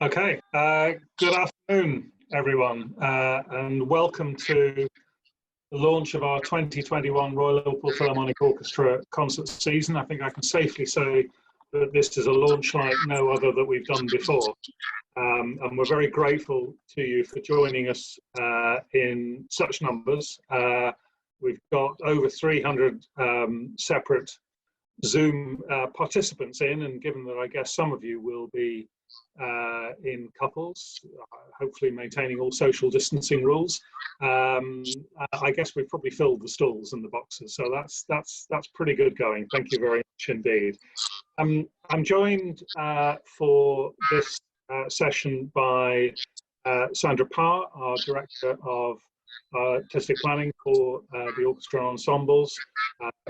Okay, good afternoon, everyone, and welcome to the launch of our 2021 Royal Liverpool Philharmonic Orchestra concert season. I think I can safely say that this is a launch like no other that we've done before. And we're very grateful to you for joining us in such numbers. We've got over 300 separate Zoom participants in, and given that I guess some of you will be in couples, hopefully maintaining all social distancing rules, I guess we've probably filled the stalls and the boxes, so that's pretty good going. Thank you very much indeed. I'm joined for this session by Sandra Parr, our Director of Artistic Planning for the Orchestra Ensembles,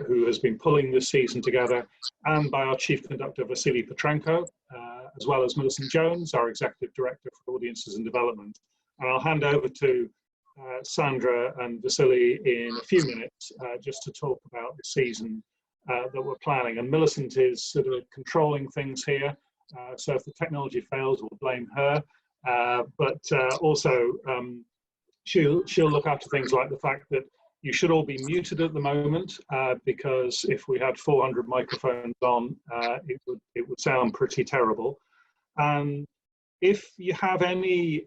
who has been pulling this season together, and by our Chief Conductor, Vasily Petrenko, as well as Millicent Jones, our Executive Director for Audiences and Development. And I'll hand over to Sandra and Vasily in a few minutes just to talk about the season that we're planning. And Millicent is sort of controlling things here, so if the technology fails, we'll blame her. But also, she'll look after things like the fact that you should all be muted at the moment, because if we had 400 microphones on, it would sound pretty terrible. And if you have any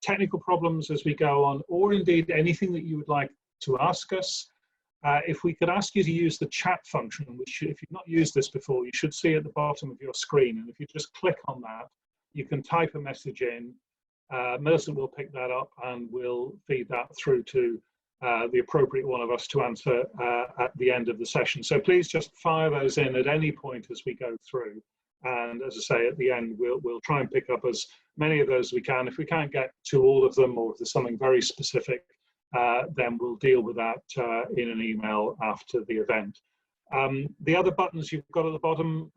technical problems as we go on, or indeed anything that you would like to ask us, if we could ask you to use the chat function, which if you've not used this before, you should see at the bottom of your screen. And if you just click on that, you can type a message in. Millicent will pick that up and we'll feed that through to the appropriate one of us to answer at the end of the session. So please just fire those in at any point as we go through. And as I say, at the end, we'll try and pick up as many of those as we can. If we can't get to all of them, or if there's something very specific, then we'll deal with that in an email after the event. The other buttons you've got at the bottom,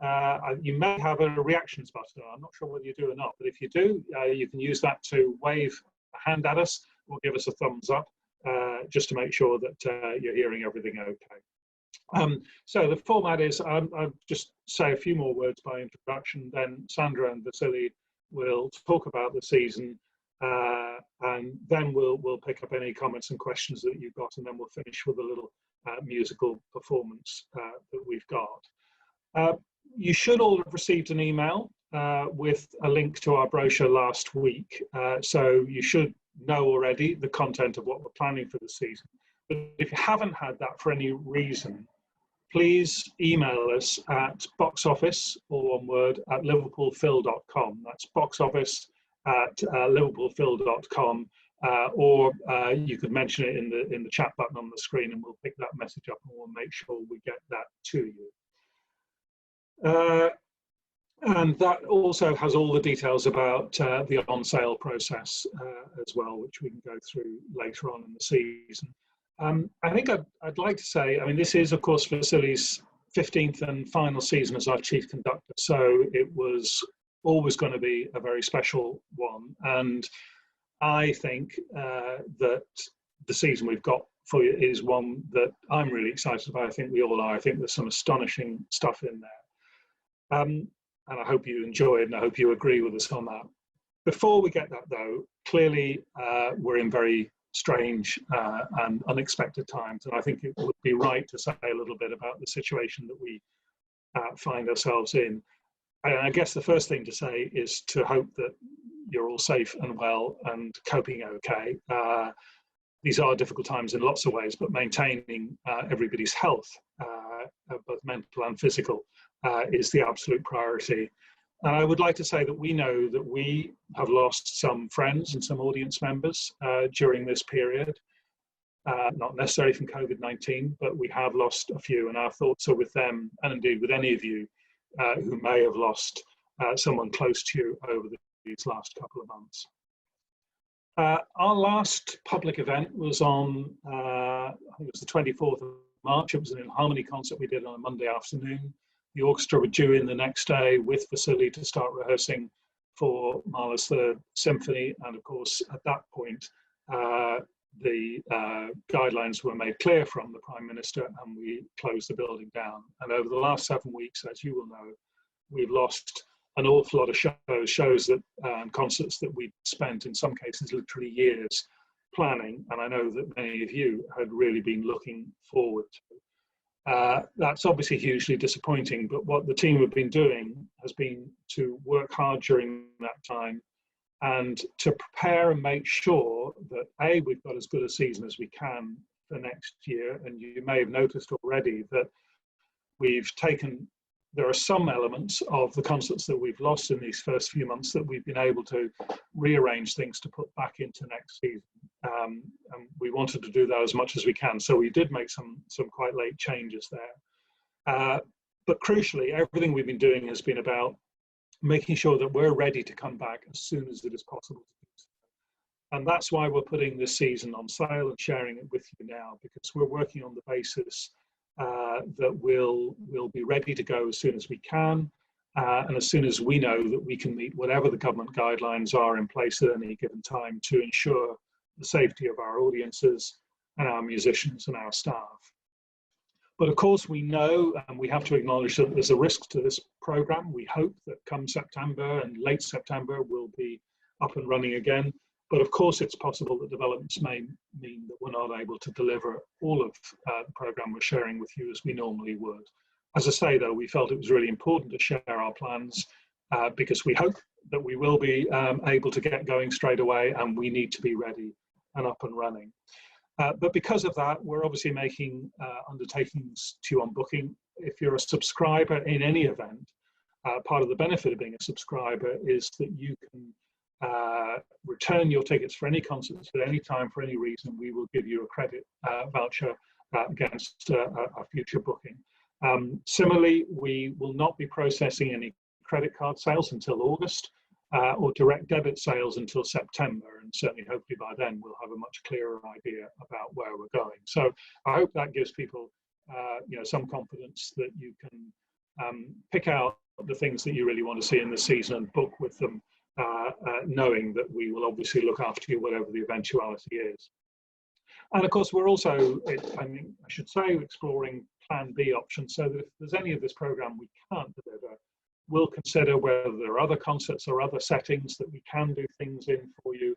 you may have a reactions button. I'm not sure whether you do or not, but if you do, you can use that to wave a hand at us or give us a thumbs up, just to make sure that you're hearing everything okay. So the format is, I'll just say a few more words by introduction, then Sandra and Vasily will talk about the season, and then we'll pick up any comments and questions that you've got, and then we'll finish with a little musical performance that we've got. You should all have received an email with a link to our brochure last week, so you should know already the content of what we're planning for the season. But if you haven't had that for any reason, please email us at boxoffice, all one word, at liverpoolphil.com. That's boxoffice at liverpoolphil.com, or you could mention it in the chat button on the screen, and we'll pick that message up and we'll make sure we get that to you. And that also has all the details about the on-sale process as well, which we can go through later on in the season. I think I'd like to say, I mean, this is, of course, Vasily's 15th and final season as our Chief Conductor, so it was always going to be a very special one. And I think that the season we've got for you is one that I'm really excited about. I think we all are. I think there's some astonishing stuff in there. And I hope you enjoy it, and I hope you agree with us on that. Before we get that, though, clearly we're in very strange and unexpected times, and I think it would be right to say a little bit about the situation that we find ourselves in. And I guess the first thing to say is to hope that you're all safe and well and coping okay. These are difficult times in lots of ways, but maintaining everybody's health, both mental and physical, is the absolute priority. And I would like to say that we know that we have lost some friends and some audience members during this period, not necessarily from COVID-19, but we have lost a few, and our thoughts are with them, and indeed with any of you who may have lost someone close to you over these last couple of months. Our last public event was on, I think it was the 24th of March. It was an Harmony concert we did on a Monday afternoon. The orchestra were due in the next day with Vasily to start rehearsing for Mahler's Third Symphony. And of course, at that point, the guidelines were made clear from the Prime Minister, and we closed the building down. And over the last 7 weeks, as you will know, we've lost an awful lot of shows that concerts that we spent in some cases literally years planning, and I know that many of you had really been looking forward to. That's obviously hugely disappointing, but what the team have been doing has been to work hard during that time and to prepare and make sure that we've got as good a season as we can for next year. And you may have noticed already that there are some elements of the concerts that we've lost in these first few months that we've been able to rearrange things to put back into next season. And we wanted to do that as much as we can. So we did make some quite late changes there. But crucially, everything we've been doing has been about making sure that we're ready to come back as soon as it is possible to do so. And that's why we're putting this season on sale and sharing it with you now, because we're working on the basis that we'll be ready to go as soon as we can, and as soon as we know that we can meet whatever the government guidelines are in place at any given time to ensure the safety of our audiences and our musicians and our staff. But of course we know, and we have to acknowledge, that there's a risk to this programme. We hope that come September and late September we'll be up and running again. But of course, it's possible that developments may mean that we're not able to deliver all of the programme we're sharing with you as we normally would. As I say, though, we felt it was really important to share our plans because we hope that we will be able to get going straight away, and we need to be ready and up and running. But because of that, we're obviously making undertakings to you on booking. If you're a subscriber in any event, part of the benefit of being a subscriber is that you can return your tickets for any concerts at any time for any reason. We will give you a credit voucher against a future booking. Similarly, we will not be processing any credit card sales until August or direct debit sales until September, and certainly hopefully by then we'll have a much clearer idea about where we're going. So I hope that gives people some confidence that you can pick out the things that you really want to see in the season and book with them, knowing that we will obviously look after you whatever the eventuality is. And of course we're also, I should say, exploring plan B options, so that if there's any of this programme we can't deliver, we'll consider whether there are other concerts or other settings that we can do things in for you,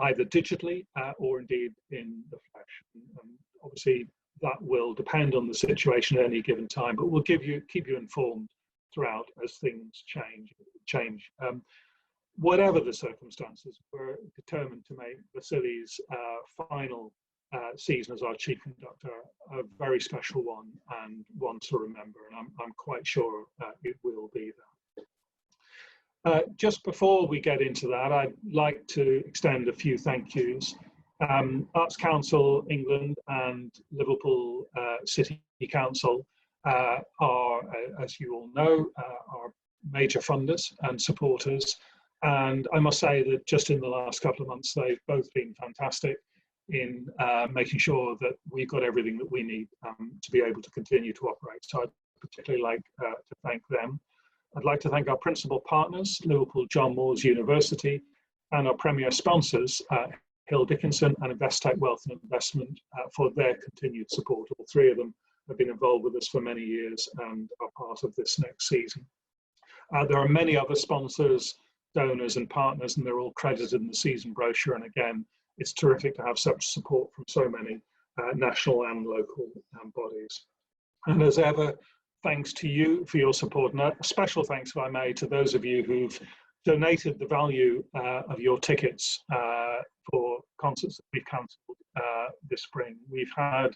either digitally or indeed in the flesh. And obviously that will depend on the situation at any given time, but we'll keep you informed throughout as things change. Whatever the circumstances, we're determined to make Vasily's final season as our chief conductor a very special one and one to remember, and I'm quite sure it will be that. Just before we get into that, I'd like to extend a few thank yous. Arts Council England and Liverpool City Council are, as you all know, are major funders and supporters. And I must say that just in the last couple of months, they've both been fantastic in making sure that we've got everything that we need to be able to continue to operate. So I'd particularly like to thank them. I'd like to thank our principal partners, Liverpool John Moores University, and our premier sponsors, Hill Dickinson and Investec Wealth and Investment, for their continued support. All three of them have been involved with us for many years and are part of this next season. There are many other sponsors, donors and partners, and they're all credited in the season brochure. And again, it's terrific to have such support from so many national and local bodies. And as ever, thanks to you for your support, and a special thanks, if I may, to those of you who've donated the value of your tickets for concerts that we've cancelled this spring. We've had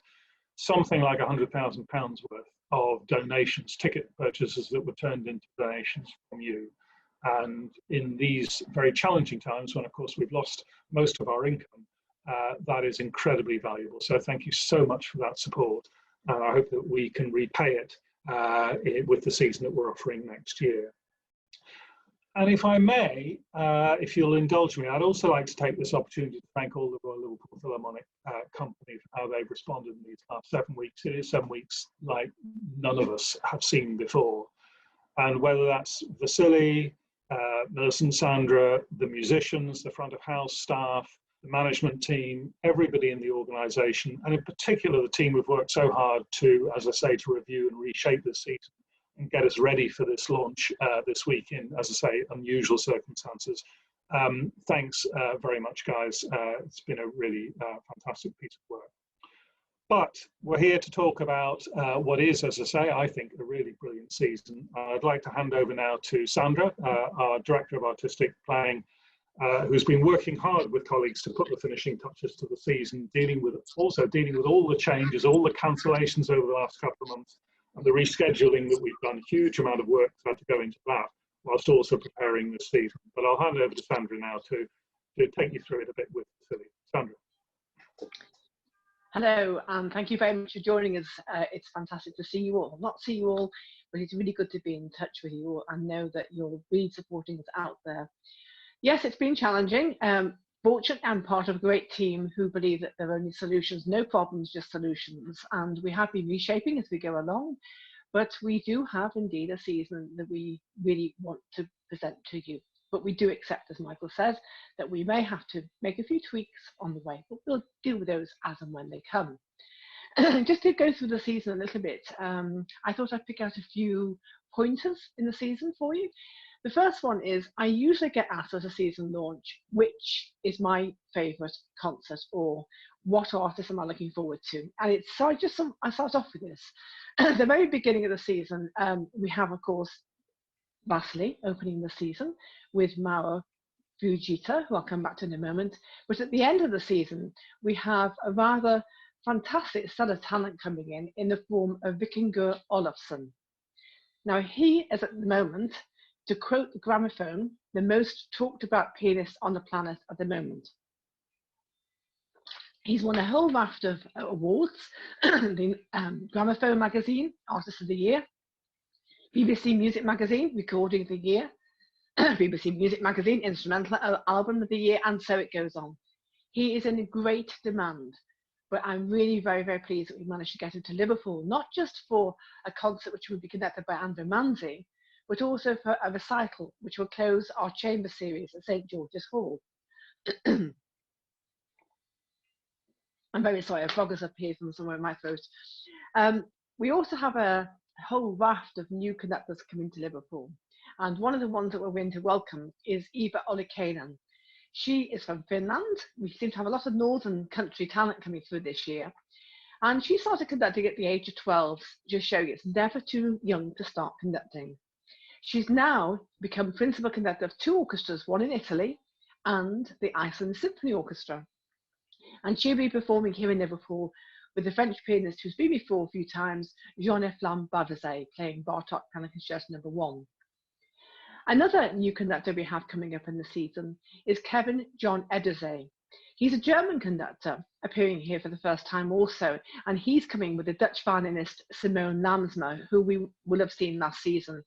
something like £100,000 worth of donations, ticket purchases that were turned into donations from you. And in these very challenging times, when of course we've lost most of our income, that is incredibly valuable. So thank you so much for that support. And I hope that we can repay it with the season that we're offering next year. And if I may, if you'll indulge me, I'd also like to take this opportunity to thank all the Royal Liverpool Philharmonic company for how they've responded in these last 7 weeks. It is 7 weeks like none of us have seen before. And whether that's Vasily, Millicent, Sandra, the musicians, the front of house staff, the management team, everybody in the organisation, and in particular the team who've worked so hard to, as I say, to review and reshape this season, get us ready for this launch this week in, as I say, unusual circumstances. Thanks very much, guys. It's been a really fantastic piece of work. But we're here to talk about what is, as I say, I think a really brilliant season. I'd like to hand over now to Sandra, our Director of Artistic Planning, who's been working hard with colleagues to put the finishing touches to the season, dealing with all the changes, all the cancellations over the last couple of months, and the rescheduling that we've done. A huge amount of work had to go into that, whilst also preparing this season. But I'll hand over to Sandra now to take you through it a bit with Silly. Sandra. Hello, and thank you very much for joining us. It's fantastic to see you all. Not see you all, but it's really good to be in touch with you all and know that you're really supporting us out there. Yes, it's been challenging. Fortunate and part of a great team who believe that there are only solutions, no problems, just solutions. And we have been reshaping as we go along, but we do have indeed a season that we really want to present to you. But we do accept, as Michael says, that we may have to make a few tweaks on the way, but we'll deal with those as and when they come. Just to go through the season a little bit, I thought I'd pick out a few pointers in the season for you. The first one is, I usually get asked at a season launch, which is my favourite concert or what artist am I looking forward to? And it's, so I start off with this. At the very beginning of the season, we have, of course, Vasily opening the season with Mauro Fujita, who I'll come back to in a moment. But at the end of the season, we have a rather fantastic set of talent coming in the form of Vikingur Olafsson. Now, he is at the moment, to quote the Gramophone, the most talked about pianist on the planet at the moment. He's won a whole raft of awards, the Gramophone magazine, Artist of the Year, BBC Music Magazine, Recording of the Year, BBC Music Magazine, Instrumental Album of the Year, and so it goes on. He is in great demand, but I'm really very, very pleased that we managed to get him to Liverpool, not just for a concert which will be conducted by Andrew Manzi, but also for a recital which will close our chamber series at St George's Hall. I'm very sorry, a frog has appeared from somewhere in my throat. We also have a whole raft of new conductors coming to Liverpool. And one of the ones that we're going to welcome is Eva Ollikainen. She is from Finland. We seem to have a lot of northern country talent coming through this year. And she started conducting at the age of 12, just showing it's never too young to start conducting. She's now become principal conductor of 2 orchestras, one in Italy and the Iceland Symphony Orchestra. And she'll be performing here in Liverpool with the French pianist who's been before a few times, Jean-Efflam Bardezet, playing Bartók Piano Concerto No. 1. Another new conductor we have coming up in the season is Kevin John Edersee. He's a German conductor appearing here for the first time also, and he's coming with the Dutch violinist Simone Lamsma, who we will have seen last season.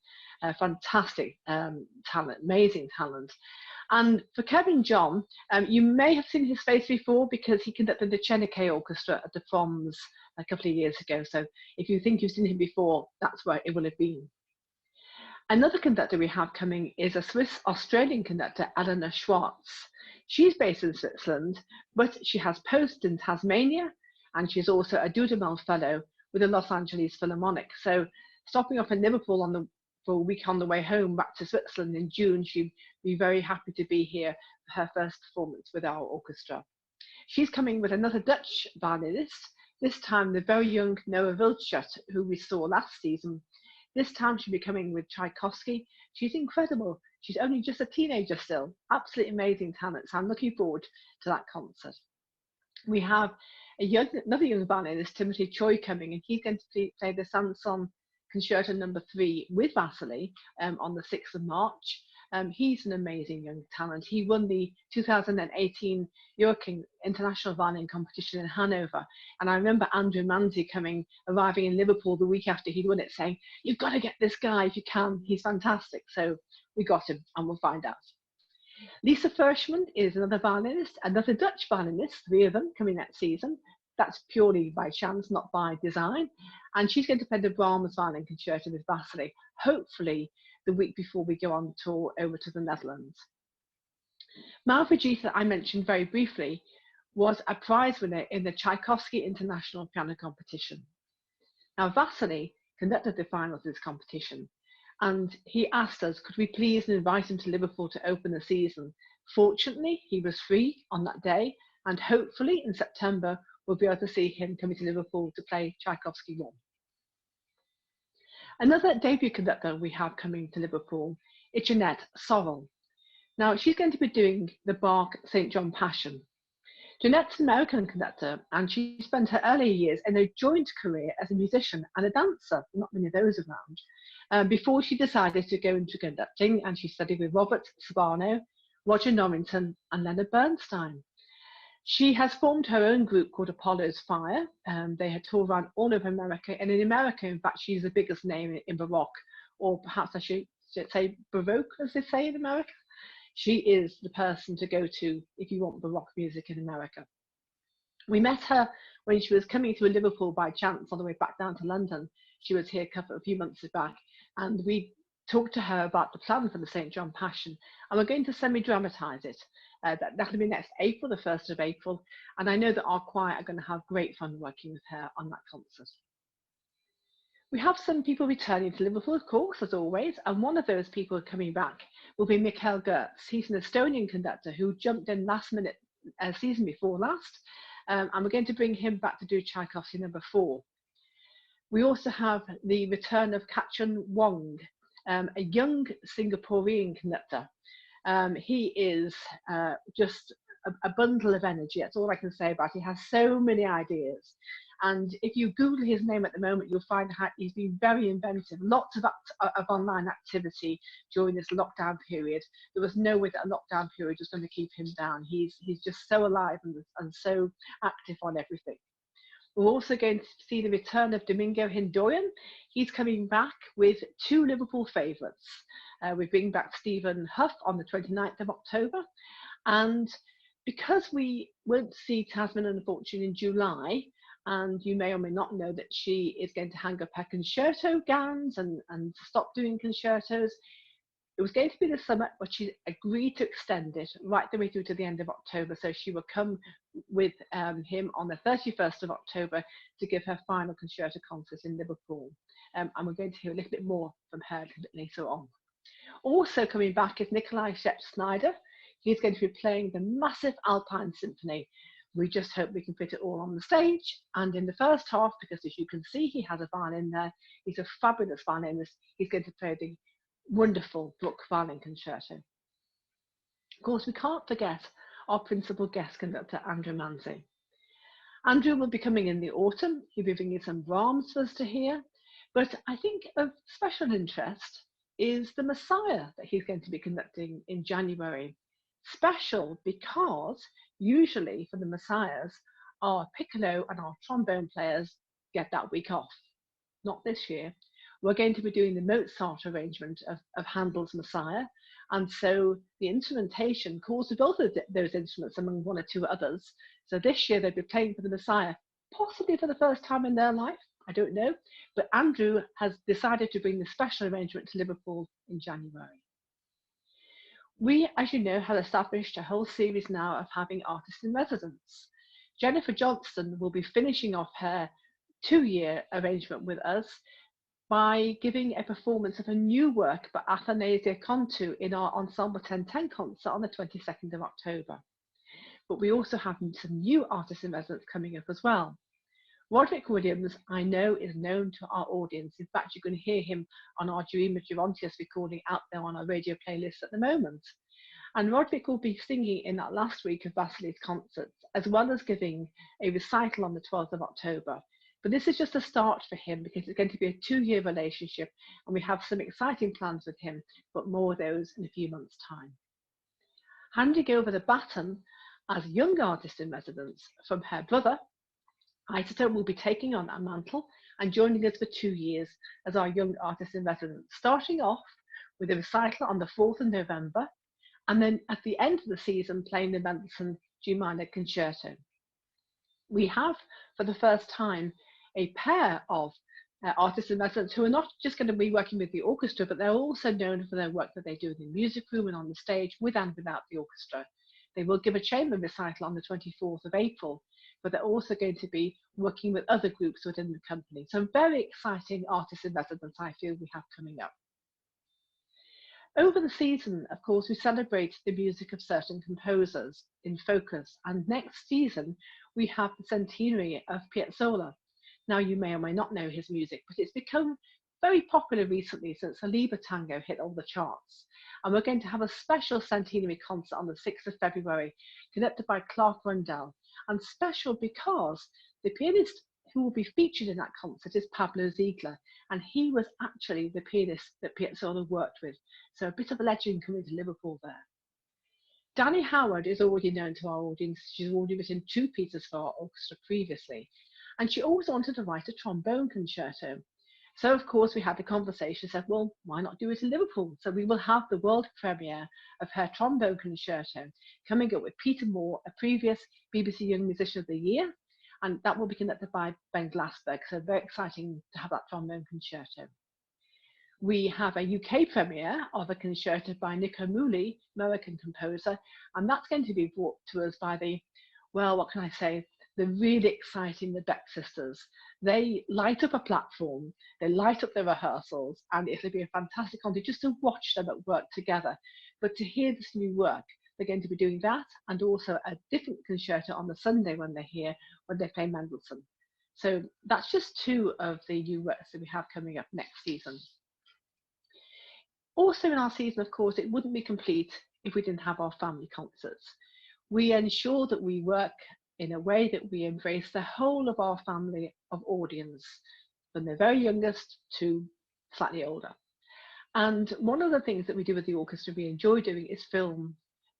Fantastic talent, amazing talent. And for Kevin John, you may have seen his face before because he conducted the Chenicke Orchestra at the Proms a couple of years ago. So if you think you've seen him before, that's where it will have been. Another conductor we have coming is a Swiss-Australian conductor, Eleanor Schwartz. She's based in Switzerland, but she has posts in Tasmania, and she's also a Dudamel Fellow with the Los Angeles Philharmonic. So stopping off in Liverpool for a week on the way home back to Switzerland in June, she'd be very happy to be here for her first performance with our orchestra. She's coming with another Dutch violinist, this time the very young Noah Wildschut, who we saw last season. This time she'll be coming with Tchaikovsky. She's incredible. She's only just a teenager still. Absolutely amazing talent. So I'm looking forward to that concert. We have another young violinist, Timothy Choi, coming, and he's going to play the Sanson Concerto No. 3 with Vasily on the 6th of March. He's an amazing young talent. He won the 2018 Euroking International Violin Competition in Hanover. And I remember Andrew Manzi arriving in Liverpool the week after he'd won it, saying, "You've got to get this guy if you can. He's fantastic." So we got him, and we'll find out. Lisa Furshman is another violinist, another Dutch violinist, 3 of them coming that season. That's purely by chance, not by design. And she's going to play the Brahms Violin Concerto with Vasily, hopefully the week before we go on tour over to the Netherlands. Mauro Fujita, I mentioned very briefly, was a prize winner in the Tchaikovsky International Piano Competition. Now, Vasily conducted the finals of this competition. And he asked us, could we please invite him to Liverpool to open the season? Fortunately, he was free on that day, and hopefully in September, we'll be able to see him coming to Liverpool to play Tchaikovsky 1. Another debut conductor we have coming to Liverpool is Annette Tsavo. Now, she's going to be doing the Bach St. John Passion. Jeanette's an American conductor, and she spent her earlier years in a joint career as a musician and a dancer, not many of those around, before she decided to go into conducting, and she studied with Robert Sabano, Roger Norrington, and Leonard Bernstein. She has formed her own group called Apollo's Fire. They had toured around all over America, and in America, in fact, she's the biggest name in Baroque, or perhaps I should say Baroque, as they say in America. She is the person to go to if you want Baroque music in America. We met her when she was coming through Liverpool by chance on the way back down to London. She was here a few months back, and we talked to her about the plan for the St. John Passion, and we're going to semi-dramatise it. That'll be next April, the 1st of April, and I know that our choir are going to have great fun working with her on that concert. We have some people returning to Liverpool, of course, as always, and one of those people coming back will be Mikhail Gertz. He's an Estonian conductor who jumped in last minute season before last, and we're going to bring him back to do Tchaikovsky number 4. We also have the return of Kachin Wong, a young Singaporean conductor. He is just a bundle of energy. That's all I can say about it. He has so many ideas. And if you Google his name at the moment, you'll find how he's been very inventive. Lots of online activity during this lockdown period. There was no way that a lockdown period was going to keep him down. He's just so alive and so active on everything. We're also going to see the return of Domingo Hindoyan. He's coming back with 2 Liverpool favourites. We bring back Stephen Huff on the 29th of October. And because we won't see Tasman and the Fortune in July, and you may or may not know that she is going to hang up her concerto gowns and stop doing concertos. It was going to be this summer, but she agreed to extend it right the way through to the end of October. So she will come with him on the 31st of October to give her final concerto concert in Liverpool. And we're going to hear a little bit more from her a little bit later on. Also coming back is Nikolai Schepp-Snyder. He's going to be playing the massive Alpine Symphony. We just hope we can fit it all on the stage. And in the first half, because as you can see, he has a violin there. He's a fabulous violinist. He's going to play the wonderful Bruch violin concerto. Of course, we can't forget our principal guest conductor, Andrew Manzi. Andrew will be coming in the autumn. He'll be bringing some Brahms for us to hear. But I think of special interest is the Messiah that he's going to be conducting in January. Special because usually for the Messiahs, our piccolo and our trombone players get that week off. Not this year. We're going to be doing the Mozart arrangement of Handel's Messiah. And so the instrumentation calls for both of those instruments among 1 or 2 others. So this year they'll be playing for the Messiah, possibly for the first time in their life. I don't know. But Andrew has decided to bring the special arrangement to Liverpool in January. We, as you know, have established a whole series now of having artists in residence. Jennifer Johnston will be finishing off her 2-year arrangement with us by giving a performance of a new work by Athanasia Contu in our Ensemble 1010 concert on the 22nd of October. But we also have some new artists in residence coming up as well. Roderick Williams, I know, is known to our audience. In fact, you can hear him on our Dream of Gerontius recording out there on our radio playlist at the moment. And Roderick will be singing in that last week of Vasily's concerts, as well as giving a recital on the 12th of October. But this is just a start for him because it's going to be a 2-year relationship, and we have some exciting plans with him, but more of those in a few months' time. Handing over the baton as young artist in residence from her brother, Isata will be taking on that mantle and joining us for 2 years as our young artist in residence, starting off with a recital on the 4th of November, and then at the end of the season playing the Mendelssohn G minor concerto. We have, for the first time, a pair of artists in residence who are not just going to be working with the orchestra, but they're also known for their work that they do in the music room and on the stage with and without the orchestra. They will give a chamber recital on the 24th of April, but they're also going to be working with other groups within the company. So very exciting artists in residence I feel we have coming up. Over the season, of course, we celebrate the music of certain composers in focus, and next season we have the centenary of Piazzolla. Now, you may or may not know his music, but it's become very popular recently since the Liber Tango hit all the charts. And we're going to have a special centenary concert on the 6th of February, conducted by Clark Rundell, and special because the pianist who will be featured in that concert is Pablo Ziegler, and he was actually the pianist that Piazzolla worked with. So a bit of a legend coming to Liverpool there. Danny Howard is already known to our audience. She's already written 2 pieces for our orchestra previously, and she always wanted to write a trombone concerto. So of course we had the conversation, said, well, why not do it in Liverpool? So we will have the world premiere of her trombone concerto coming up with Peter Moore, a previous BBC Young Musician of the Year, and that will be conducted by Ben Glassberg. So very exciting to have that trombone concerto. We have a UK premiere of a concerto by Nico Muhly, American composer, and that's going to be brought to us by the, well, what can I say, the really exciting the Beck sisters. They light up a platform, they light up the rehearsals, and it'll be a fantastic concert just to watch them at work together. But to hear this new work, they're going to be doing that, and also a different concerto on the Sunday when they're here, when they play Mendelssohn. So that's just 2 of the new works that we have coming up next season. Also in our season, of course, it wouldn't be complete if we didn't have our family concerts. We ensure that we work in a way that we embrace the whole of our family of audience, from the very youngest to slightly older. And one of the things that we do with the orchestra we enjoy doing is film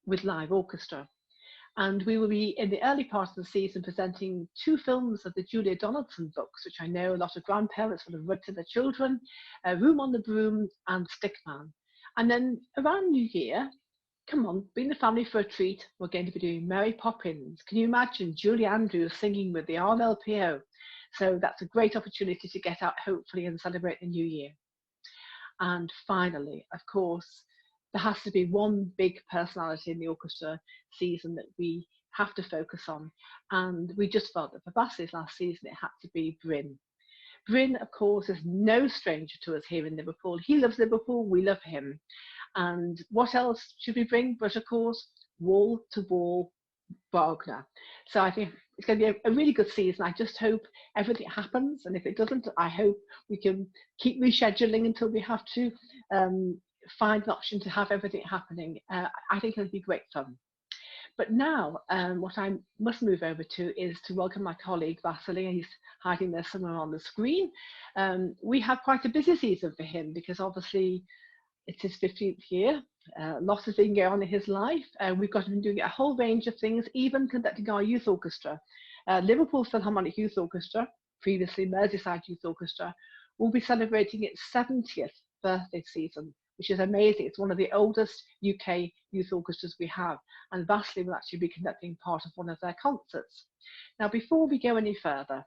with live orchestra. And we will be in the early part of the season presenting 2 films of the Julia Donaldson books, which I know a lot of grandparents will have read to their children, Room on the Broom and Stickman. And then around New Year, come on, bring the family for a treat. We're going to be doing Mary Poppins. Can you imagine Julie Andrews singing with the RLPO? So that's a great opportunity to get out, hopefully, and celebrate the new year. And finally, of course, there has to be one big personality in the orchestra season that we have to focus on. And we just felt that for Bass's last season, it had to be Bryn. Bryn, of course, is no stranger to us here in Liverpool. He loves Liverpool, we love him. And what else should we bring? But of course, wall-to-wall Wagner. So I think it's going to be a really good season. I just hope everything happens. And if it doesn't, I hope we can keep rescheduling until we have to find an option to have everything happening. I think it'll be great fun. But now what I must move over to is to welcome my colleague Vasily. He's hiding there somewhere on the screen. We have quite a busy season for him because obviously it's his 15th year. Lots has been going on in his life. We've got him doing a whole range of things, even conducting our youth orchestra. Liverpool Philharmonic Youth Orchestra, previously Merseyside Youth Orchestra, will be celebrating its 70th birthday season, which is amazing. It's one of the oldest UK youth orchestras we have, and Vasily will actually be conducting part of one of their concerts. Now, before we go any further,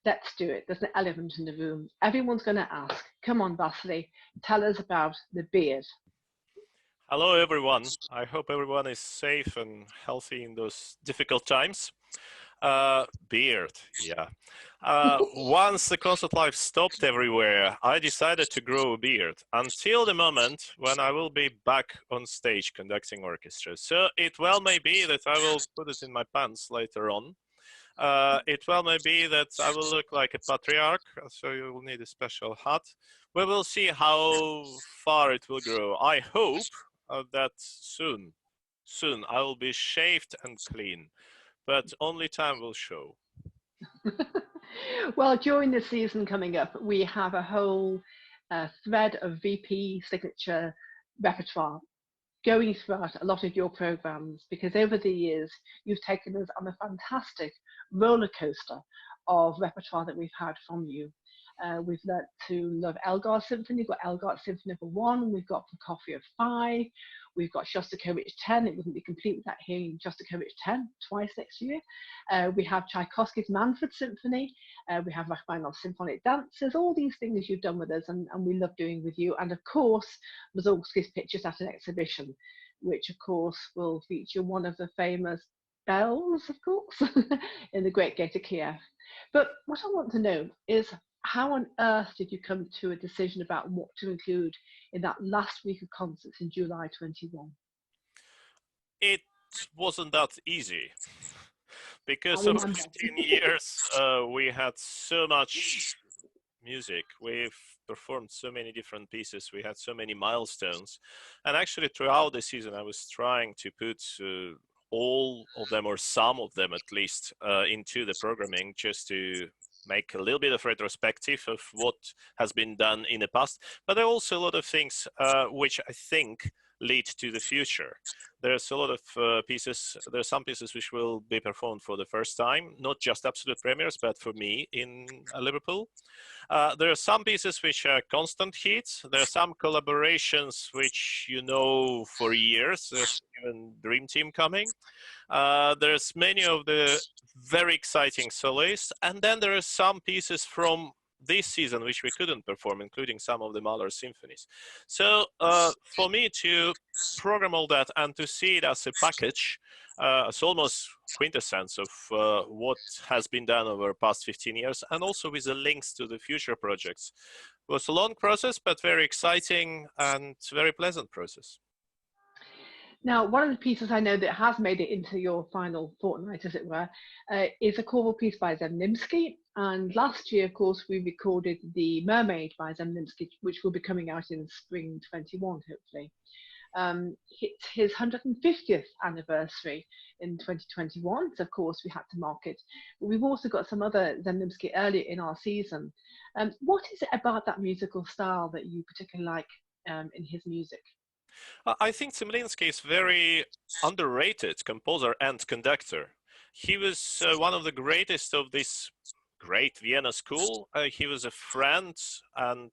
let's do it. There's an elephant in the room. Everyone's going to ask. Come on, Vasily, tell us about the beard. Hello, everyone. I hope everyone is safe and healthy in those difficult times. Beard, yeah. Once the concert life stopped everywhere, I decided to grow a beard until the moment when I will be back on stage conducting orchestra. So it well may be that I will put it in my pants later on. It well may be that I will look like a patriarch, so you will need a special hat. We will see how far it will grow. I hope that soon I will be shaved and clean, but only time will show. Well, during the season coming up, we have a whole thread of VP signature repertoire going throughout a lot of your programs, because over the years you've taken us on a fantastic roller coaster of repertoire that we've had from you. We've learnt to love Elgar Symphony, we've got Elgar Symphony number 1, we've got Prokofiev 5, we've got Shostakovich 10. It wouldn't be complete without hearing Shostakovich 10 twice next year. We have Tchaikovsky's Manfred Symphony, we have Rachmaninoff's Symphonic Dances, all these things you've done with us, and we love doing with you. And of course, Mussorgsky's Pictures at an Exhibition, which of course will feature one of the famous bells, of course, in the Great Gate of Kiev. But what I want to know is, how on earth did you come to a decision about what to include in that last week of concerts in July 21? It wasn't that easy I because over remember. 15 years we had so much music. We've performed so many different pieces. We had so many milestones. And actually, throughout the season, I was trying to put all of them, or some of them at least, into the programming, just to make a little bit of retrospective of what has been done in the past. But there are also a lot of things which I think lead to the future. There's a lot of pieces, there are some pieces which will be performed for the first time, not just absolute premieres, but for me in Liverpool. There are some pieces which are constant hits. There are some collaborations which you know for years. There's even Dream Team coming. There's many of the very exciting soloists. And then there are some pieces from this season which we couldn't perform, including some of the Mahler symphonies. So for me to program all that and to see it as a package, it's almost quintessence of what has been done over the past 15 years, and also with the links to the future projects. It was a long process, but very exciting and very pleasant process. Now, one of the pieces I know that has made it into your final fortnight, as it were, is a choral piece by Zemlinsky. And last year, of course, we recorded the Mermaid by Zemlinsky, which will be coming out in spring 21, hopefully. It's his 150th anniversary in 2021, so of course we had to mark it. But we've also got some other Zemlinsky earlier in our season. What is it about that musical style that you particularly like in his music? I think Zemlinsky is very underrated composer and conductor. He was one of the greatest of this great Vienna school. He was a friend and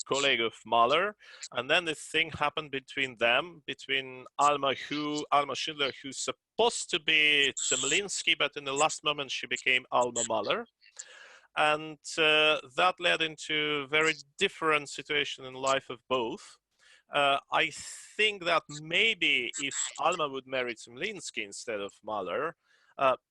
colleague of Mahler, and then the thing happened between them, between Alma Schindler, who's supposed to be Zemlinsky, but in the last moment she became Alma Mahler. And that led into a very different situation in life of both. I think that maybe if Alma would marry Zemlinsky instead of Mahler,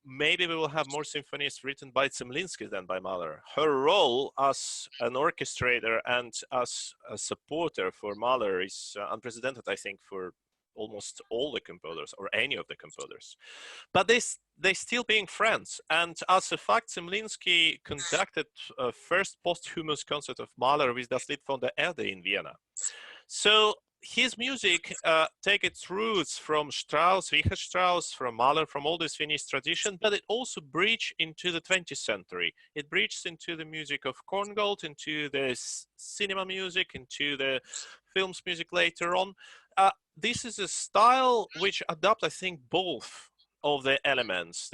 maybe we will have more symphonies written by Zemlinsky than by Mahler. Her role as an orchestrator and as a supporter for Mahler is unprecedented, I think, for almost all the composers, or any of the composers. But they still being friends. And as a fact, Zemlinsky conducted a first posthumous concert of Mahler with Das Lied von der Erde in Vienna. So his music take its roots from Strauss, Richard Strauss, from Mahler, from all this Finnish tradition, but it also breached into the 20th century. It breached into the music of Korngold, into the cinema music, into the films music later on. This is a style which adopts, I think, both of the elements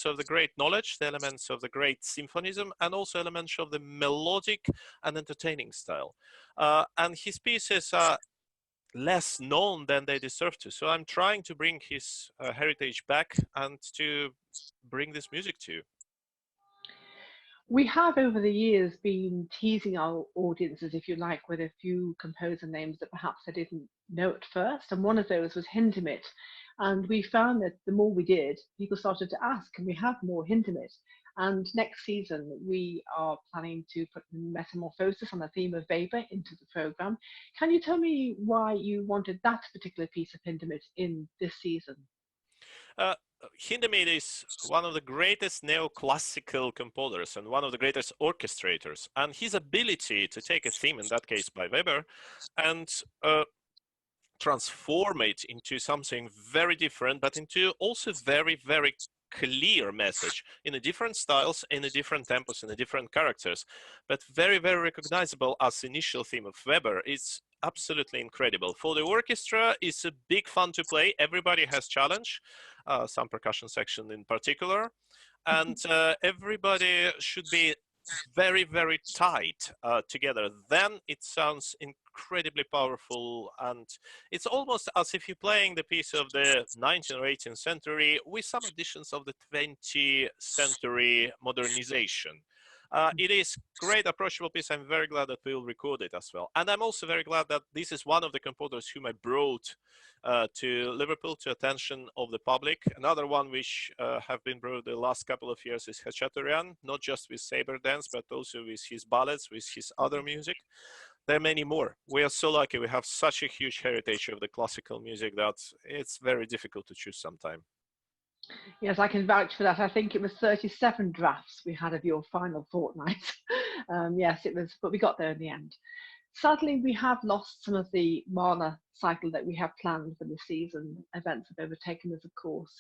of the great knowledge, the elements of the great symphonism, and also elements of the melodic and entertaining style. And his pieces are less known than they deserve to. So I'm trying to bring his heritage back and to bring this music to you. We have over the years been teasing our audiences, if you like, with a few composer names that perhaps they didn't know at first. And one of those was Hindemith. And we found that the more we did, people started to ask, can we have more Hindemith? And next season, we are planning to put Metamorphosis on the theme of Weber into the program. Can you tell me why you wanted that particular piece of Hindemith in this season? Hindemith is one of the greatest neoclassical composers and one of the greatest orchestrators. And his ability to take a theme, in that case by Weber, and transform it into something very different, but into also very, very clear message in the different styles, in the different tempos, in the different characters, but very, very recognizable as the initial theme of Weber. It's absolutely incredible. For the orchestra, it's a big fun to play. Everybody has challenge, some percussion section in particular, and everybody should be very, very tight together. Then it sounds incredibly powerful, and it's almost as if you're playing the piece of the 19th or 18th century with some additions of the 20th century modernization. It is great approachable piece. I'm very glad that we will record it as well. And I'm also very glad that this is one of the composers whom I brought to Liverpool to attention of the public. Another one which have been brought the last couple of years is Khachaturian, not just with saber dance, but also with his ballads, with his other music. There are many more. We are so lucky. We have such a huge heritage of the classical music that it's very difficult to choose sometime. Yes, I can vouch for that. I think it was 37 drafts we had of your final fortnight. Yes, it was, but we got there in the end. Sadly, we have lost some of the Mahler cycle that we have planned for the season. Events have overtaken us, of course,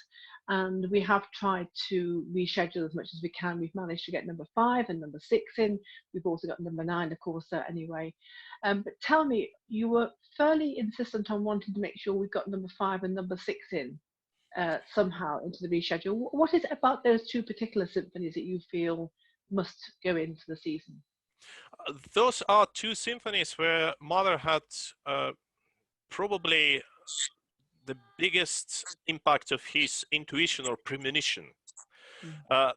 and we have tried to reschedule as much as we can. We've managed to get number 5 and number 6 in. We've also got number 9, of course, anyway. But tell me, you were fairly insistent on wanting to make sure we got number 5 and number 6 in somehow into the reschedule. What is it about those 2 particular symphonies that you feel must go into the season? Those are 2 symphonies where Mahler had probably the biggest impact of his intuition or premonition.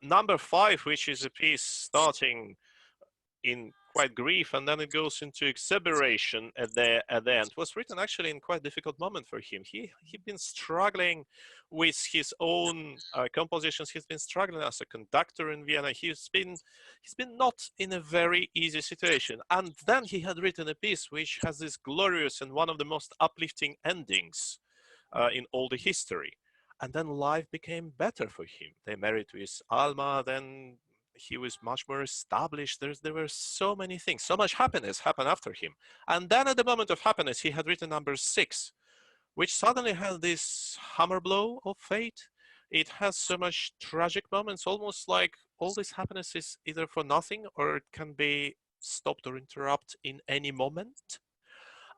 Number 5, which is a piece starting in quite grief and then it goes into exuberation at the end, was written actually in quite a difficult moment for him. He'd been struggling with his own compositions. He's been struggling as a conductor in Vienna. He's been not in a very easy situation. And then he had written a piece which has this glorious and one of the most uplifting endings in all the history. And then life became better for him. They married with Alma, then he was much more established. There were so many things, so much happiness happened after him. And then at the moment of happiness, he had written number 6, which suddenly had this hammer blow of fate. It has so much tragic moments, almost like all this happiness is either for nothing or it can be stopped or interrupted in any moment.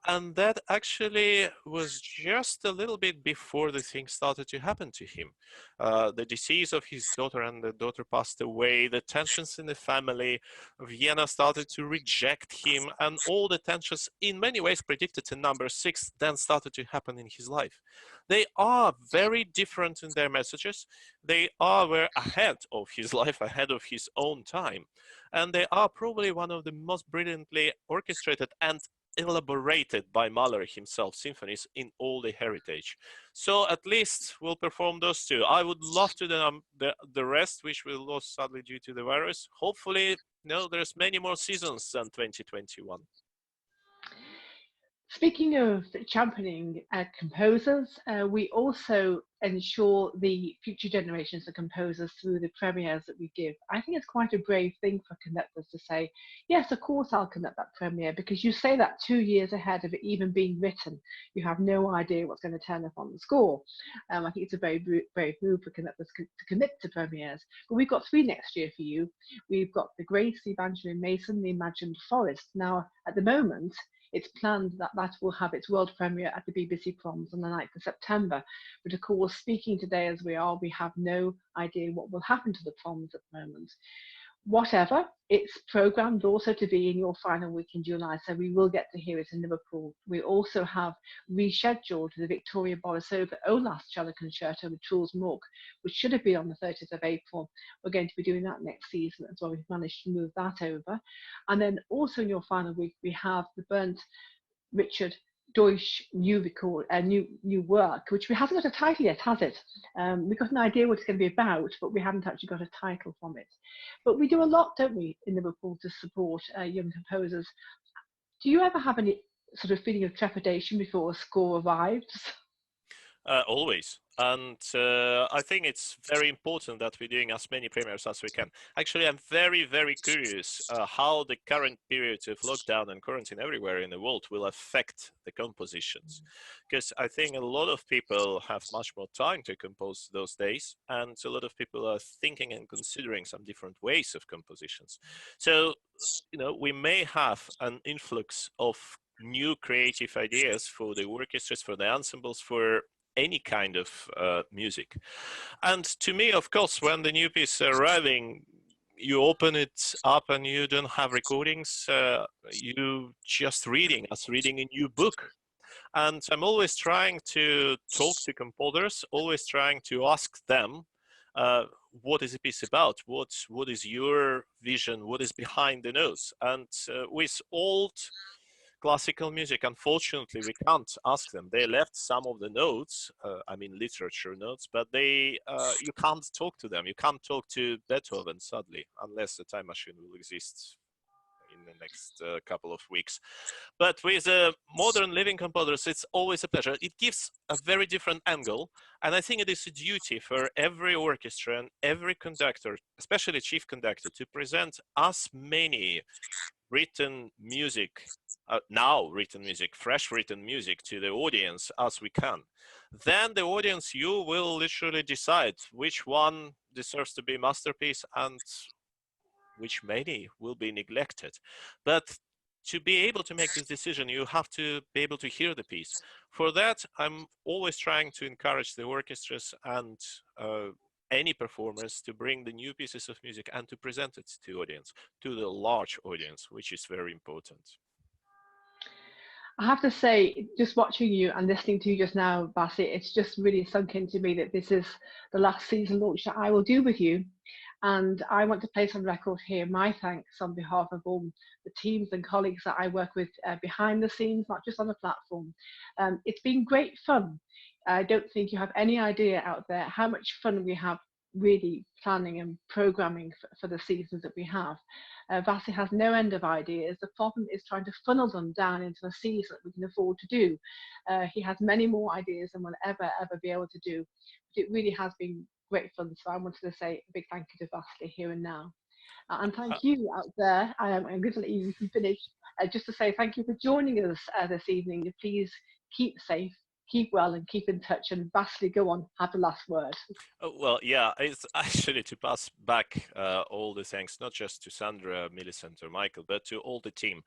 And that actually was just a little bit before the thing started to happen to him. The disease of his daughter, and the daughter passed away, the tensions in the family, Vienna started to reject him, and all the tensions in many ways predicted in number 6 then started to happen in his life. They are very different in their messages. They were ahead of his life, ahead of his own time. And they are probably one of the most brilliantly orchestrated and elaborated by Mahler himself symphonies in all the heritage. So at least we'll perform those 2. I would love to do the rest, which we lost sadly due to the virus. Hopefully, there's many more seasons than 2021. Speaking of championing composers, we also ensure the future generations of composers through the premieres that we give. I think it's quite a brave thing for conductors to say, yes, of course I'll conduct that premiere, because you say that 2 years ahead of it even being written. You have no idea what's going to turn up on the score. I think it's a very brave move for conductors to commit to premieres. But we've got 3 next year for you. We've got The Grace, the Evangeline Mason, The Imagined Forest. Now, at the moment, it's planned that that will have its world premiere at the BBC Proms on the 9th of September. But of course, speaking today as we are, we have no idea what will happen to the Proms at the moment. Whatever, it's programmed also to be in your final week in July, so we will get to hear it in Liverpool. We also have rescheduled the Victoria Borisova Olas Cello Concerto with Truls Mork, which should have been on the 30th of April. We're going to be doing that next season as well. We've managed to move that over. And then also in your final week, we have the Bernd Richard Deutsch new work, which hasn't got a title yet, has it? We've got an idea what it's going to be about, but we haven't actually got a title from it. But we do a lot, don't we, in Liverpool to support young composers. Do you ever have any sort of feeling of trepidation before a score arrives? Always. And I think it's very important that we're doing as many premieres as we can. Actually, I'm very, very curious how the current period of lockdown and quarantine everywhere in the world will affect the compositions. Because I think a lot of people have much more time to compose those days, and a lot of people are thinking and considering some different ways of compositions. So, we may have an influx of new creative ideas for the orchestras, for the ensembles, for any kind of music. And to me, of course, when the new piece is arriving, you open it up and you don't have recordings, you just reading a new book. And I'm always trying to talk to composers, always trying to ask them what is the piece about? What is your vision? What is behind the notes? And with old classical music, unfortunately, we can't ask them. They left some of the notes, I mean literature notes, but you can't talk to them. You can't talk to Beethoven, sadly, unless the time machine will exist in the next couple of weeks. But with modern living composers, it's always a pleasure. It gives a very different angle, and I think it is a duty for every orchestra and every conductor, especially chief conductor, to present as many written music, fresh written music to the audience as we can. Then the audience, you will literally decide which one deserves to be masterpiece and which many will be neglected. But to be able to make this decision, you have to be able to hear the piece. For that, I'm always trying to encourage the orchestras and any performers to bring the new pieces of music and to present it to audience, to the large audience, which is very important. I have to say, just watching you and listening to you just now, Bassett, it's just really sunk into me that this is the last season launch that I will do with you. And I want to place on record here my thanks on behalf of all the teams and colleagues that I work with behind the scenes, not just on the platform. It's been great fun. I don't think you have any idea out there how much fun we have really planning and programming for the seasons that we have. Vasi has no end of ideas. The problem is trying to funnel them down into a season that we can afford to do. He has many more ideas than we'll ever be able to do. But it really has been great fun. So I wanted to say a big thank you to Vasily here and now. And thank you out there. I'm going to let you finish. Just to say thank you for joining us this evening. Please keep safe, keep well, and keep in touch. And Vasily, go on, have the last word. Oh, well, yeah, it's actually to pass back all the thanks, not just to Sandra, Millicent, or Michael, but to all the team.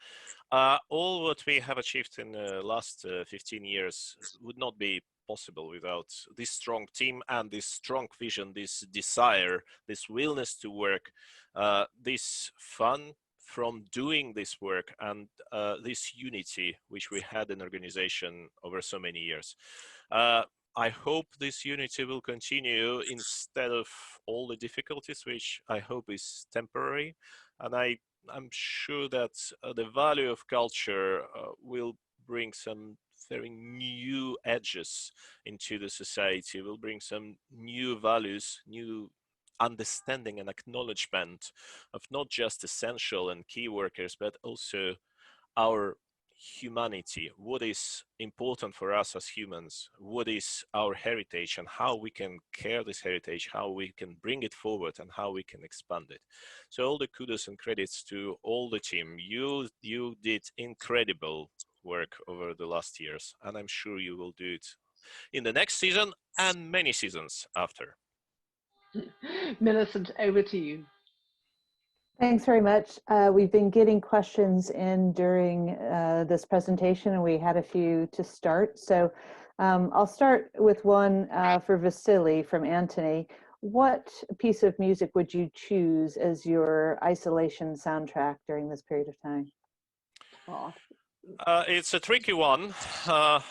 All what we have achieved in the last 15 years would not be possible without this strong team and this strong vision, this desire, this willingness to work, this fun from doing this work, and this unity which we had in organization over so many years. I hope this unity will continue instead of all the difficulties, which I hope is temporary. And I'm sure that the value of culture will bring some very new edges into the society, will bring some new values, new understanding and acknowledgement of not just essential and key workers, but also our humanity, what is important for us as humans, what is our heritage, and how we can care this heritage, how we can bring it forward, and how we can expand it. So all the kudos and credits to all the team. You did incredible work over the last years, and I'm sure you will do it in the next season and many seasons after. Millicent, over to you. Thanks very much. We've been getting questions in during this presentation, and we had a few to start. So I'll start with one for Vasily from Anthony. What piece of music would you choose as your isolation soundtrack during this period of time? Oh. It's a tricky one,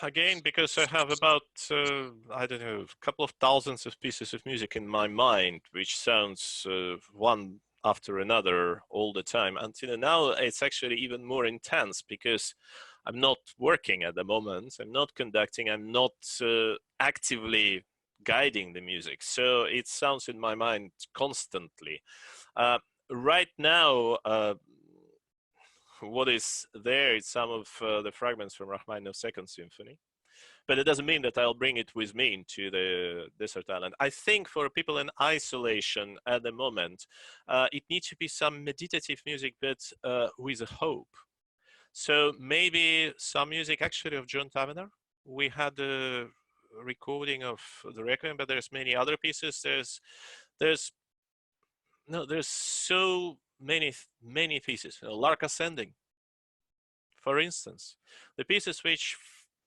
again, because I have about, I don't know, a couple of thousands of pieces of music in my mind, which sounds one after another all the time. Until now, it's actually even more intense because I'm not working at the moment. I'm not conducting. I'm not actively guiding the music. So it sounds in my mind constantly. Right now, what is there is some of the fragments from Rachmaninoff's Second Symphony, but it doesn't mean that I'll bring it with me into the desert island. I think for people in isolation at the moment, it needs to be some meditative music, but with a hope. So maybe some music actually of John Tavener. We had a recording of the Requiem, but there's many other pieces. There's so many pieces. Lark Ascending, for instance, the pieces which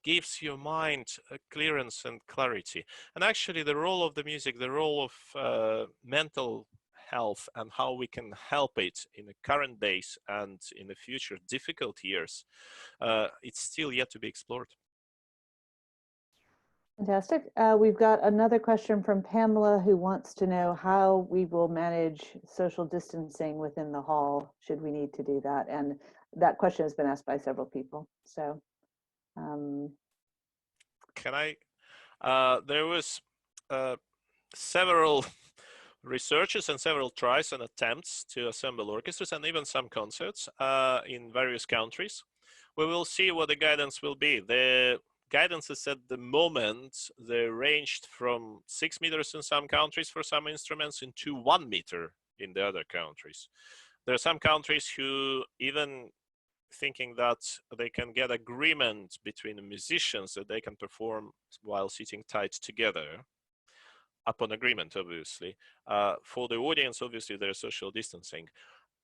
gives your mind a clearance and clarity. And actually the role of the music, the role of mental health and how we can help it in the current days and in the future difficult years, it's still yet to be explored. Fantastic. We've got another question from Pamela who wants to know how we will manage social distancing within the hall, should we need to do that. And that question has been asked by several people. So, can I? There was several researches and several tries and attempts to assemble orchestras and even some concerts in various countries. We will see what the guidance will be. The guidance is at the moment, they ranged from 6 meters in some countries for some instruments into 1 meter in the other countries. There are some countries who even thinking that they can get agreement between the musicians that they can perform while sitting tight together, upon agreement, obviously. For the audience, obviously, there's social distancing.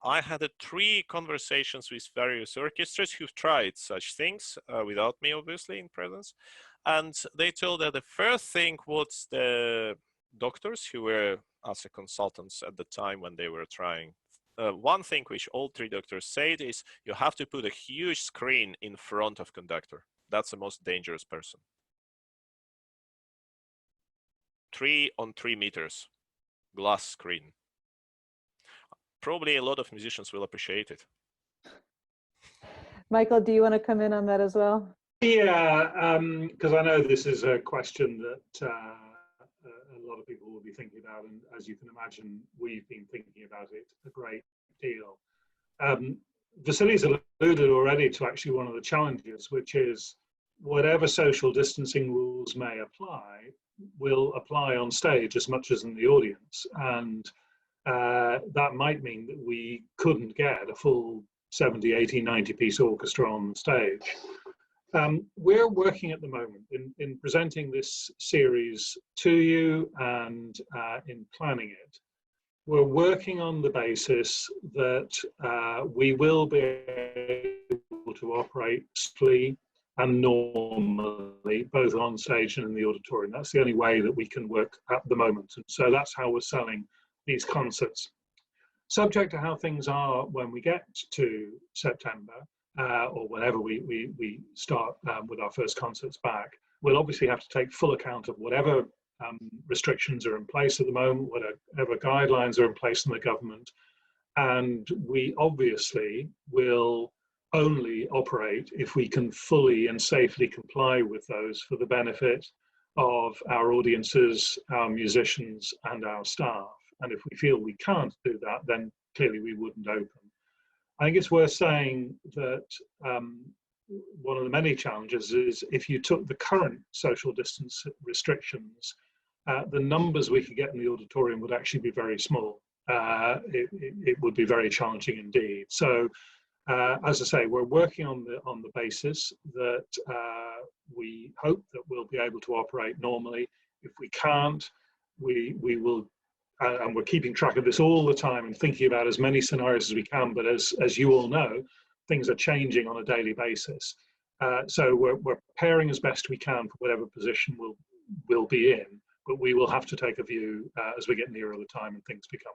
I had 3 conversations with various orchestras who've tried such things, without me, obviously, in presence. And they told that the first thing was the doctors who were as a consultants at the time when they were trying. One thing which all 3 doctors said is you have to put a huge screen in front of conductor. That's the most dangerous person. 3 on 3 meters, glass screen. Probably a lot of musicians will appreciate it. Michael, do you want to come in on that as well? Yeah, because I know this is a question that a lot of people will be thinking about, and as you can imagine, we've been thinking about it a great deal. Vasily's alluded already to actually one of the challenges, which is whatever social distancing rules may apply, will apply on stage as much as in the audience. And that might mean that we couldn't get a full 70, 80, 90 piece orchestra on the stage. We're working at the moment in presenting this series to you and in planning it. We're working on the basis that we will be able to operate safely and normally, both on stage and in the auditorium. That's the only way that we can work at the moment. And so that's how we're selling these concerts. Subject to how things are when we get to September, or whenever we start with our first concerts back, we'll obviously have to take full account of whatever restrictions are in place at the moment, whatever guidelines are in place in the government. And we obviously will only operate if we can fully and safely comply with those for the benefit of our audiences, our musicians, and our staff. And if we feel we can't do that, then clearly we wouldn't open. I think it's worth saying that one of the many challenges is if you took the current social distance restrictions, the numbers we could get in the auditorium would actually be very small. It would be very challenging indeed. So, as I say, we're working on the basis that we hope that we'll be able to operate normally. If we can't, we will. And we're keeping track of this all the time and thinking about as many scenarios as we can. But as you all know, things are changing on a daily basis. So we're preparing as best we can for whatever position we'll be in. But we will have to take a view as we get nearer the time and things become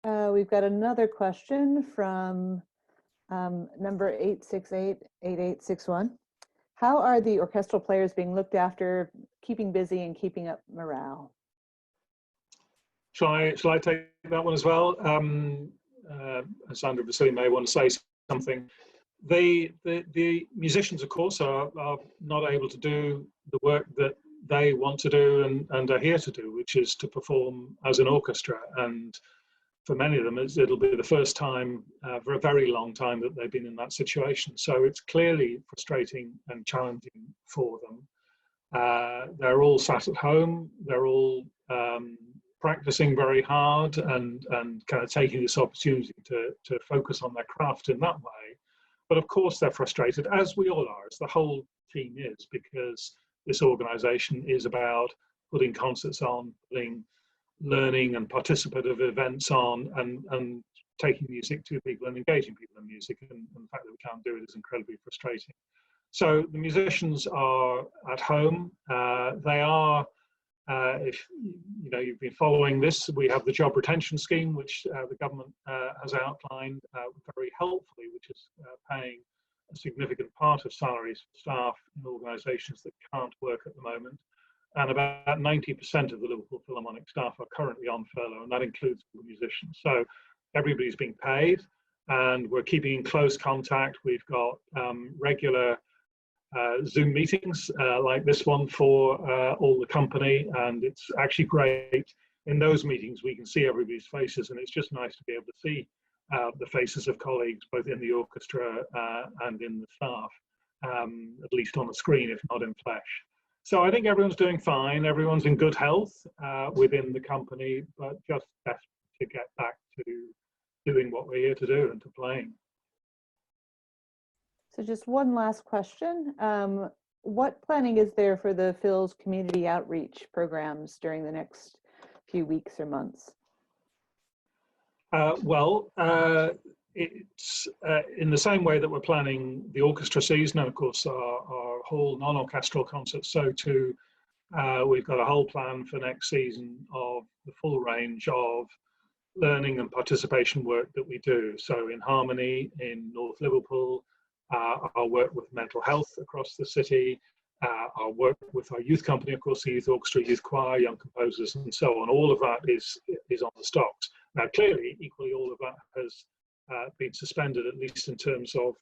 clearer. We've got another question from number 868-8861. How are the orchestral players being looked after, keeping busy and keeping up morale? Shall I take that one as well? Sandra Vasily may want to say something. The musicians, of course, are not able to do the work that they want to do and are here to do, which is to perform as an orchestra. And for many of them, it'll be the first time for a very long time that they've been in that situation. So it's clearly frustrating and challenging for them. They're all sat at home. They're all practicing very hard and kind of taking this opportunity to focus on their craft in that way. But of course, they're frustrated, as we all are, as the whole team is, because this organization is about putting concerts on, putting learning and participative events on, and taking music to people and engaging people in music, and the fact that we can't do it is incredibly frustrating. So the musicians are at home. They are, if you know, you've been following this, we have the job retention scheme, which the government has outlined very helpfully, which is paying a significant part of salaries for staff in organisations that can't work at the moment. And about 90% of the Liverpool Philharmonic staff are currently on furlough, and that includes the musicians. So everybody's being paid, and we're keeping in close contact. We've got regular Zoom meetings like this one for all the company, and it's actually great. In those meetings, we can see everybody's faces, and it's just nice to be able to see the faces of colleagues, both in the orchestra and in the staff, at least on the screen, if not in flesh. So I think everyone's doing fine. Everyone's in good health within the company, but just best to get back to doing what we're here to do and to playing. So just one last question. What planning is there for the Phil's community outreach programs during the next few weeks or months? It's in the same way that we're planning the orchestra season, and of course our whole non-orchestral concerts. So too, we've got a whole plan for next season of the full range of learning and participation work that we do. So in Harmony in North Liverpool, our work with mental health across the city, our work with our youth company, of course, the youth orchestra, youth choir, young composers, and so on. All of that is on the stocks. Now, clearly, equally, all of that has been suspended, at least in terms of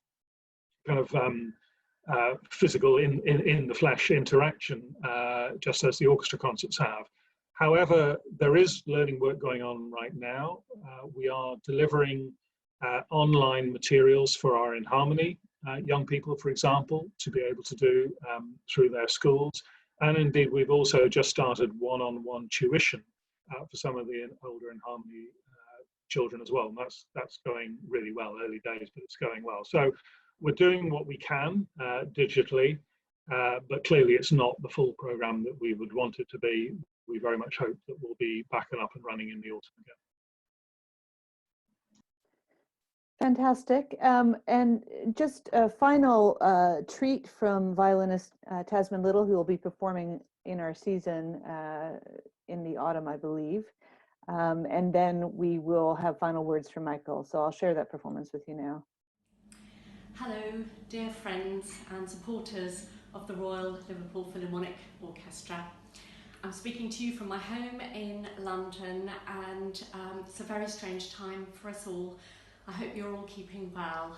kind of physical in the flesh interaction, just as the orchestra concerts have. However, there is learning work going on right now. We are delivering online materials for our In Harmony young people, for example, to be able to do through their schools. And indeed, we've also just started one-on-one tuition for some of the older In Harmony children as well. And that's going really well, early days, but it's going well. So we're doing what we can digitally, but clearly it's not the full program that we would want it to be. We very much hope that we'll be back and up and running in the autumn again. Fantastic. And just a final treat from violinist Tasman Little, who will be performing in our season in the autumn, I believe. And then we will have final words from Michael. So I'll share that performance with you now. Hello, dear friends and supporters of the Royal Liverpool Philharmonic Orchestra. I'm speaking to you from my home in London, and it's a very strange time for us all. I hope you're all keeping well.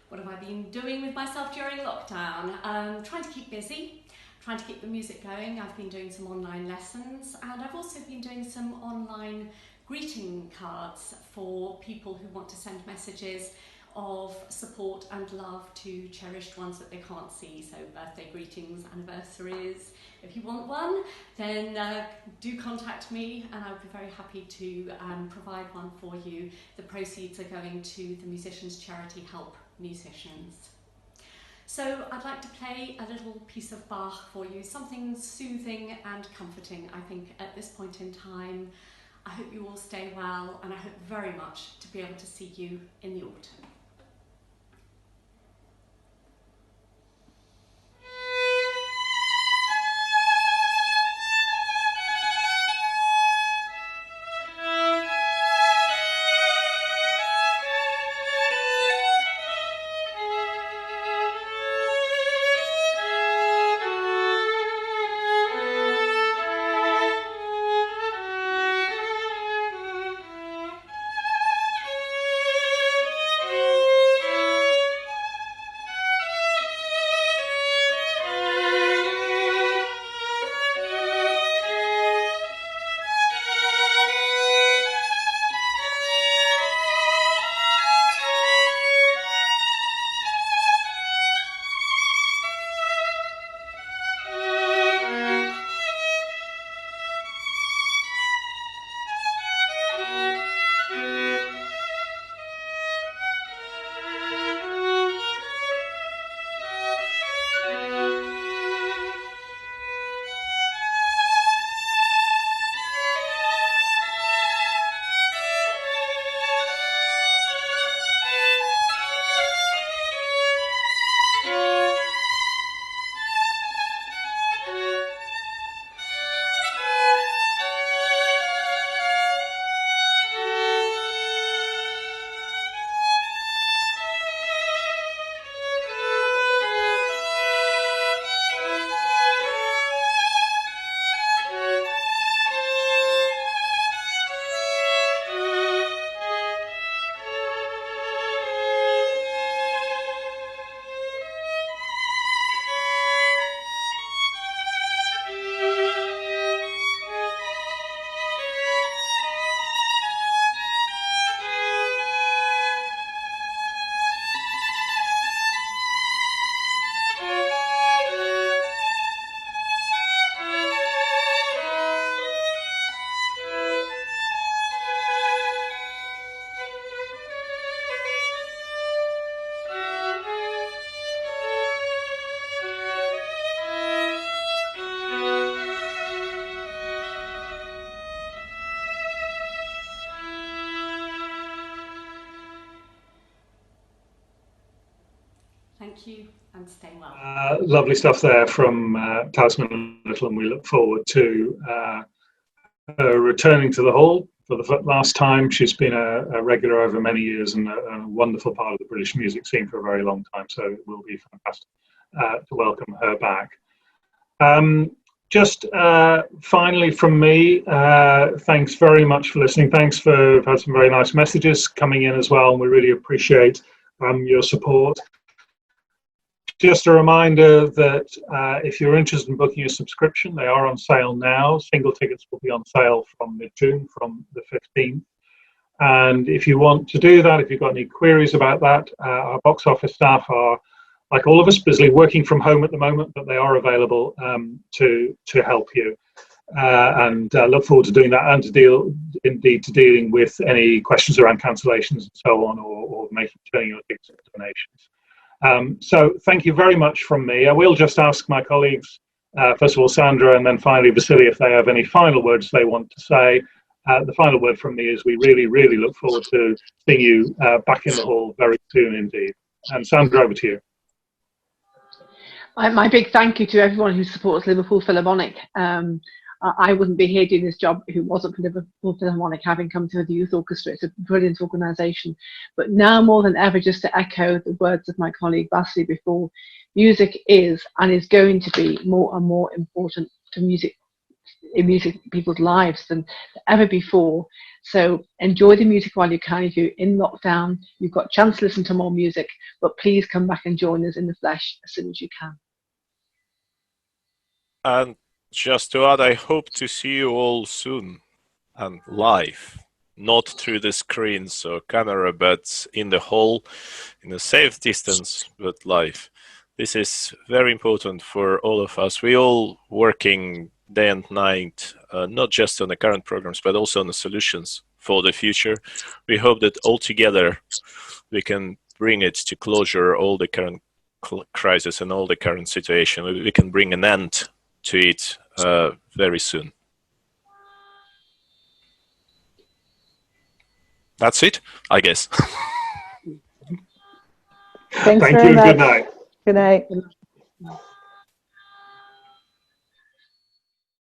What have I been doing with myself during lockdown? Trying to keep busy, trying to keep the music going. I've been doing some online lessons, and I've also been doing some online greeting cards for people who want to send messages of support and love to cherished ones that they can't see. So birthday greetings, anniversaries. If you want one, then do contact me, and I would be very happy to provide one for you. The proceeds are going to the Musicians Charity Help Musicians. So I'd like to play a little piece of Bach for you, something soothing and comforting, I think, at this point in time. I hope you all stay well, and I hope very much to be able to see you in the autumn. Thank you and stay well. Lovely stuff there from Tasman Little, and we look forward to returning to the hall for the last time. She's been a regular over many years and a wonderful part of the British music scene for a very long time, so it will be fantastic to welcome her back. Just finally from me, thanks very much for listening. Thanks for had some very nice messages coming in as well, and we really appreciate your support. Just a reminder that if you're interested in booking a subscription, they are on sale now. Single tickets will be on sale from mid-June, from the 15th. And if you want to do that, if you've got any queries about that, our box office staff are, like all of us, busily working from home at the moment, but they are available to help you. And look forward to doing that, and to dealing with any questions around cancellations and so on, or turning your tickets into donations. So thank you very much from me. I will just ask my colleagues, first of all Sandra, and then finally Vasily, if they have any final words they want to say. The final word from me is we really, really look forward to seeing you back in the hall very soon indeed. And Sandra, over to you. My big thank you to everyone who supports Liverpool Philharmonic. I wouldn't be here doing this job if it wasn't for Liverpool Philharmonic, having come to the youth orchestra. It's a brilliant organisation. But now more than ever, just to echo the words of my colleague Vasily before, music is and is going to be more and more important to music people's lives than ever before. So enjoy the music while you can. If you're in lockdown, you've got a chance to listen to more music, but please come back and join us in the flesh as soon as you can. And just to add, I hope to see you all soon and live, not through the screens or camera, but in the hall, in a safe distance, but live. This is very important for all of us. We all working day and night, not just on the current programs, but also on the solutions for the future. We hope that all together we can bring it to closure, all the current crisis and all the current situation. We can bring an end to it very soon. That's it, I guess. Thanks Thank very you. much. Good night. Good night.